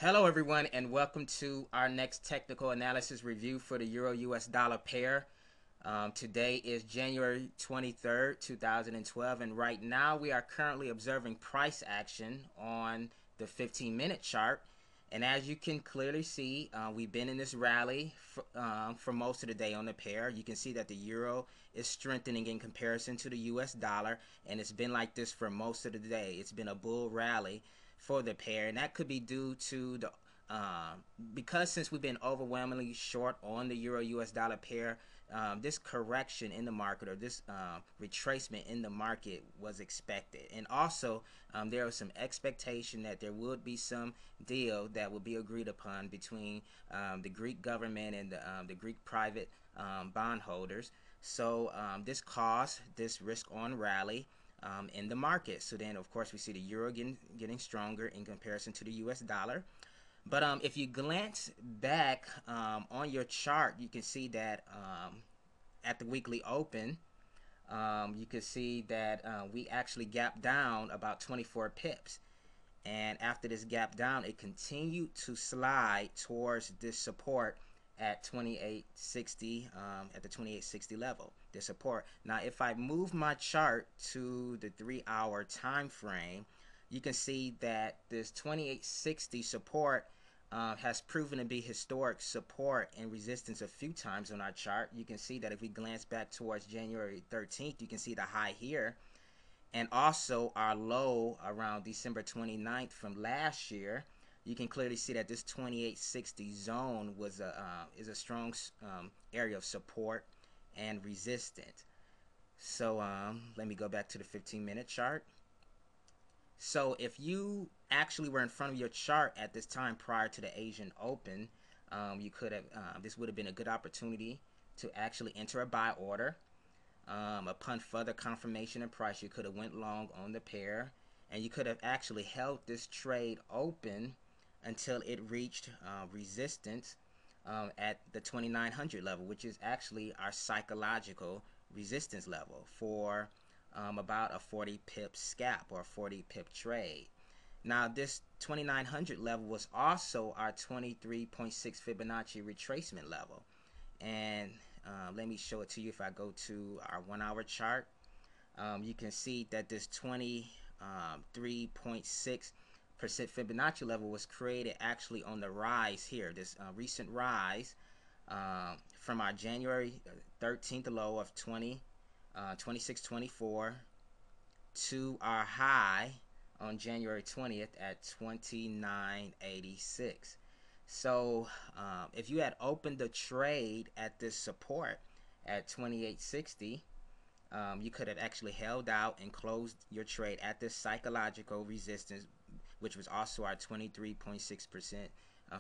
Hello, everyone, and welcome to our next technical analysis review for the Euro US dollar pair. Today is January 23rd, 2012, and right now we are currently observing price action on the 15-minute chart. And as you can clearly see, we've been in this rally for most of the day on the pair. You can see that the euro is strengthening in comparison to the US dollar, and it's been like this for most of the day. It's been a bull rally for the pair, and that could be due to the because since we've been overwhelmingly short on the euro US dollar pair, this correction in the market, or this retracement in the market, was expected. And also there was some expectation that there would be some deal that would be agreed upon between the Greek government and the Greek private bondholders. So this caused this risk on rally in the market. So then, of course, we see the euro getting stronger in comparison to the US dollar. But if you glance back on your chart, you can see that at the weekly open, you can see that we actually gapped down about 24 pips. And after this gap down, it continued to slide towards this support at 2860, at the 2860 level, the support. Now, if I move my chart to the 3-hour time frame, you can see that this 2860 support has proven to be historic support and resistance a few times on our chart. You can see that if we glance back towards January 13th, you can see the high here, and also our low around December 29th from last year. You can clearly see that this 2860 zone was is a strong area of support and resistance. So let me go back to the 15-minute chart. So if you actually were in front of your chart at this time prior to the Asian Open, you could have this would have been a good opportunity to actually enter a buy order. Upon further confirmation of price, you could have went long on the pair, and you could have actually held this trade open until it reached resistance at the 2900 level, which is actually our psychological resistance level for about a 40 pip scalp or 40 pip trade. Now, this 2900 level was also our 23.6 Fibonacci retracement level. And let me show it to you. If I go to our 1-hour chart, you can see that this 23.6% Fibonacci level was created actually on the rise here, this recent rise from our January 13th low of 26.24 to our high on January 20th at 29.86. So if you had opened the trade at this support at 28.60, you could have actually held out and closed your trade at this psychological resistance, which was also our 23.6%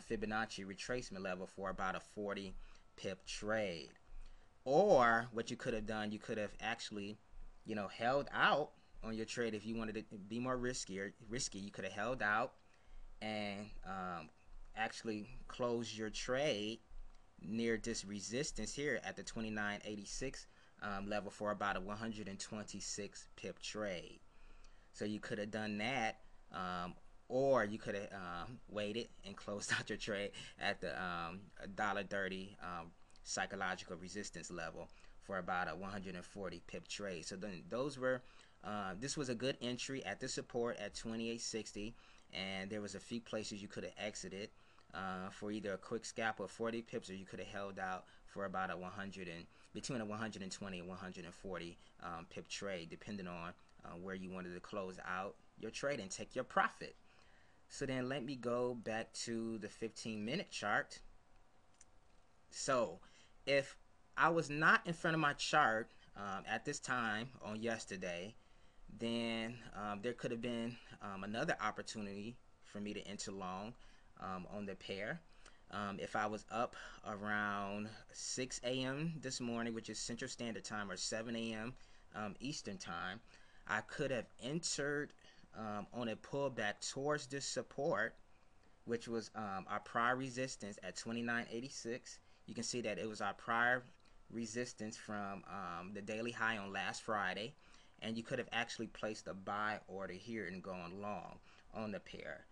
Fibonacci retracement level for about a 40 pip trade. Or what you could have done, you could have actually, held out on your trade. If you wanted to be more risky, you could have held out and actually close your trade near this resistance here at the 29.86 level for about a 126 pip trade. So you could have done that, or you could have waited and closed out your trade at the $1.30 psychological resistance level for about a 140 pip trade. So then those were this was a good entry at the support at 28.60, and there was a few places you could have exited for either a quick scalp of 40 pips, or you could have held out for about a between a 120 and 140 pip trade, depending on where you wanted to close out your trade and take your profit. So then let me go back to the 15-minute chart. So if I was not in front of my chart at this time on yesterday, then there could have been another opportunity for me to enter long on the pair. If I was up around 6 a.m. this morning, which is Central Standard Time, or 7 a.m. Eastern Time, I could have entered on a pullback towards this support, which was our prior resistance at 29.86. You can see that it was our prior resistance from the daily high on last Friday, and you could have actually placed a buy order here and gone long on the pair.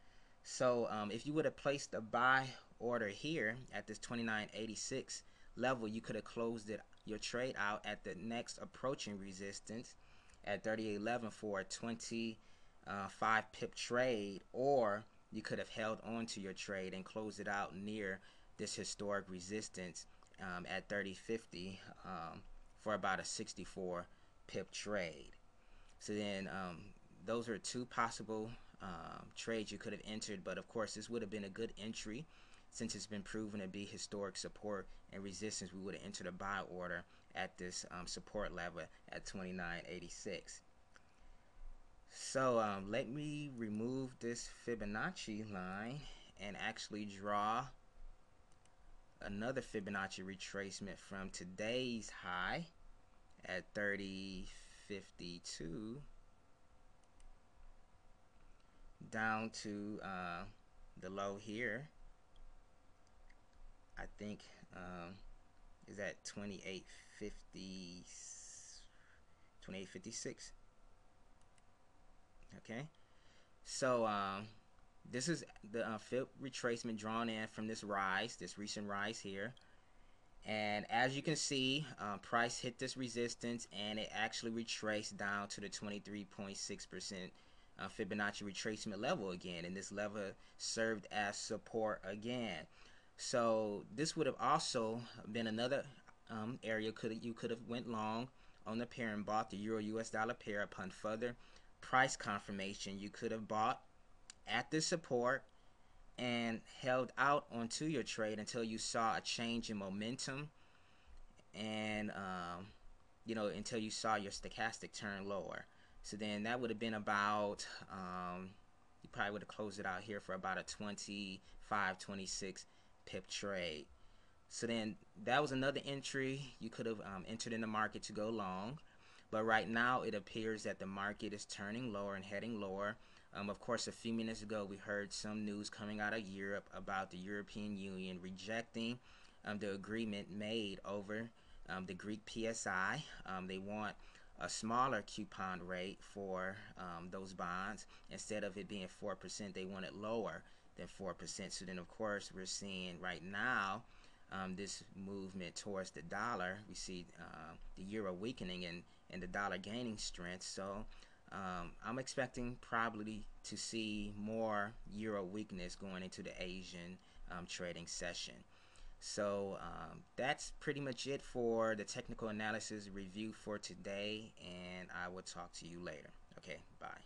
So if you would have placed a buy order here at this 29.86 level, you could have closed your trade out at the next approaching resistance at 38.11 for a 25 pip trade, or you could have held on to your trade and closed it out near this historic resistance at 30.50 for about a 64 pip trade. So then those are two possible trades you could have entered, but of course this would have been a good entry since it's been proven to be historic support and resistance. We would have entered a buy order at this support level at 29.86. So let me remove this Fibonacci line and actually draw another Fibonacci retracement from today's high at 30.52 down to the low here. I think is at 28.56. Okay, so this is the fib retracement drawn in from this recent rise here. And as you can see, price hit this resistance and it actually retraced down to the 23.6% Fibonacci retracement level again, and this level served as support again. So this would have also been another area you could have went long on the pair and bought the Euro US dollar pair. Upon further price confirmation, you could have bought at this support and held out onto your trade until you saw a change in momentum, and until you saw your stochastic turn lower. So then that would have been about you probably would have closed it out here for about a 25-26 pip trade. So then that was another entry you could have entered in the market to go long, but right now it appears that the market is turning lower and heading lower. Of course, a few minutes ago we heard some news coming out of Europe about the European Union rejecting the agreement made over the Greek PSI. They want a smaller coupon rate for those bonds. Instead of it being 4%, they want it lower than 4%. So then of course we're seeing right now this movement towards the dollar. We see the euro weakening and the dollar gaining strength. So I'm expecting probably to see more euro weakness going into the Asian trading session. So that's pretty much it for the technical analysis review for today, and I will talk to you later. Okay, bye.